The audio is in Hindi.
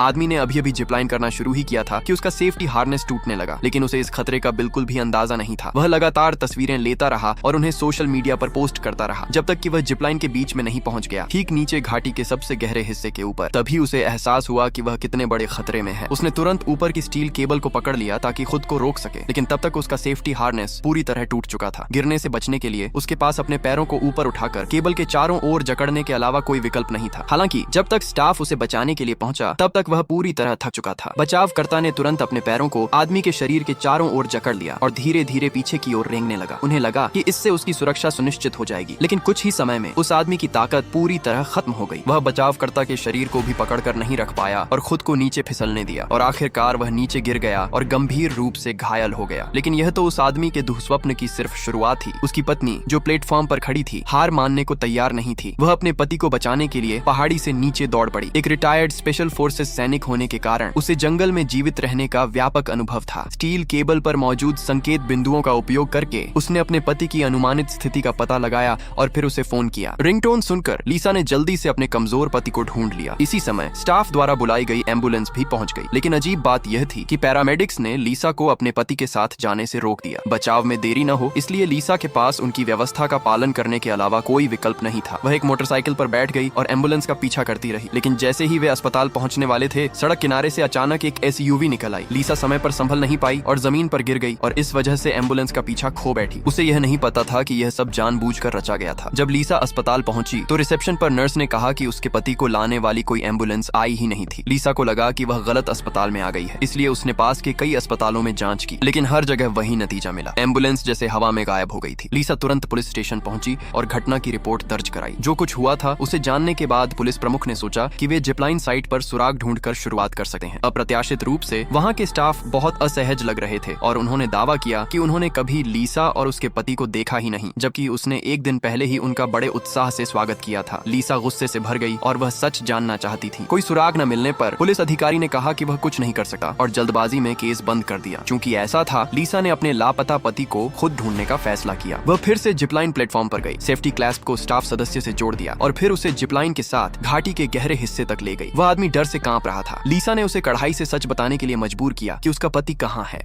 आदमी ने अभी अभी जिपलाइन करना शुरू ही किया था कि उसका सेफ्टी हार्नेस टूटने लगा, लेकिन उसे इस खतरे का बिल्कुल भी अंदाजा नहीं था। वह लगातार तस्वीरें लेता रहा और उन्हें सोशल मीडिया पर पोस्ट करता रहा, जब तक कि वह जिपलाइन के बीच में नहीं पहुंच गया, ठीक नीचे घाटी के सबसे गहरे हिस्से के ऊपर। तभी उसे एहसास हुआ कि वह कितने बड़े खतरे में है। उसने तुरंत ऊपर की स्टील केबल को पकड़ लिया ताकि खुद को रोक सके, लेकिन तब तक उसका सेफ्टी हार्नेस पूरी तरह टूट चुका था। गिरने से बचने के लिए उसके पास अपने पैरों को ऊपर उठाकर केबल के चारों ओर जकड़ने के अलावा कोई विकल्प नहीं था। हालांकि जब तक स्टाफ उसे बचाने के लिए पहुंचा, तब तक वह पूरी तरह थक चुका था। बचावकर्ता ने तुरंत अपने पैरों को आदमी के शरीर के चारों ओर जकड़ लिया और धीरे धीरे पीछे की ओर रेंगने लगा। उन्हें लगा कि इससे उसकी सुरक्षा सुनिश्चित हो जाएगी, लेकिन कुछ ही समय में उस आदमी की ताकत पूरी तरह खत्म हो गई। वह बचावकर्ता के शरीर को भी पकड़कर नहीं रख पाया और खुद को नीचे फिसलने दिया, और आखिरकार वह नीचे गिर गया और गंभीर रूप से घायल हो गया। लेकिन यह तो उस आदमी के दुःस्वप्न की सिर्फ शुरुआत थी। उसकी पत्नी, जो प्लेटफॉर्म पर खड़ी थी, हार मानने को तैयार नहीं थी। वह अपने पति को बचाने के लिए पहाड़ी से नीचे दौड़ पड़ी। एक रिटायर्ड स्पेशल फोर्सेस सैनिक होने के कारण उसे जंगल में जीवित रहने का व्यापक अनुभव था। स्टील केबल पर मौजूद संकेत बिंदुओं का उपयोग करके उसने अपने पति की अनुमानित स्थिति का पता लगाया और फिर उसे फोन किया। रिंगटोन सुनकर लीसा ने जल्दी से अपने कमजोर पति को ढूंढ लिया। इसी समय स्टाफ द्वारा बुलाई गई एम्बुलेंस भी पहुंच गई, लेकिन अजीब बात यह थी कि पैरामेडिक्स ने लीसा को अपने पति के साथ जाने से रोक दिया। बचाव में देरी न हो, इसलिए लीसा के पास उनकी व्यवस्था का पालन करने के अलावा कोई विकल्प नहीं था। वह एक मोटरसाइकिल पर बैठ गई और एम्बुलेंस का पीछा करती रही, लेकिन जैसे ही वे अस्पताल पहुंचने वाले थे, सड़क किनारे से अचानक एक एसयूवी निकल आई। लीसा समय पर संभल नहीं पाई और जमीन पर गिर गई, और इस वजह से एम्बुलेंस का पीछा खो बैठी। उसे यह नहीं पता था कि यह सब जानबूझकर रचा गया था। जब लीसा अस्पताल पहुंची तो रिसेप्शन पर नर्स ने कहा कि उसके पति को लाने वाली कोई एम्बुलेंस आई ही नहीं थी। लीसा को लगा कि वह गलत अस्पताल में आ गई है, इसलिए उसने पास के कई अस्पतालों में जांच की, लेकिन हर जगह वही नतीजा मिला। एम्बुलेंस जैसे हवा में गायब हो गई थी। लीसा तुरंत पुलिस स्टेशन पहुंची और घटना की रिपोर्ट दर्ज कराई। जो कुछ हुआ था उसे जानने के बाद पुलिस प्रमुख ने सोचा कि वे जिपलाइन साइट पर सुराग ढूंढकर शुरुआत कर सकते हैं। अप्रत्याशित रूप से वहां के स्टाफ बहुत असहज लग रहे थे और उन्होंने दावा किया कि उन्होंने कभी लीसा और उसके पति को देखा ही नहीं, जबकि उसने एक दिन पहले ही उनका बड़े उत्साह से स्वागत किया था। लीसा गुस्से से भर गई और वह सच जानना चाहती थी। कोई सुराग न मिलने पर पुलिस अधिकारी ने कहा कि वह कुछ नहीं कर सकता और जल्दबाजी में केस बंद कर दिया। चूंकि ऐसा था, लीसा ने अपने लापता पति को खुद ढूंढने का फैसला किया। वह फिर से जिपलाइन प्लेटफॉर्म पर गई, सेफ्टी क्लैस्प को स्टाफ सदस्य से जोड़ दिया और फिर उसे जिपलाइन के साथ घाटी के गहरे हिस्से तक ले गई। वह आदमी डर से कांप रहा था। लीसा ने उसे कढ़ाई से सच बताने के लिए मजबूर किया कि उसका पति कहाँ है।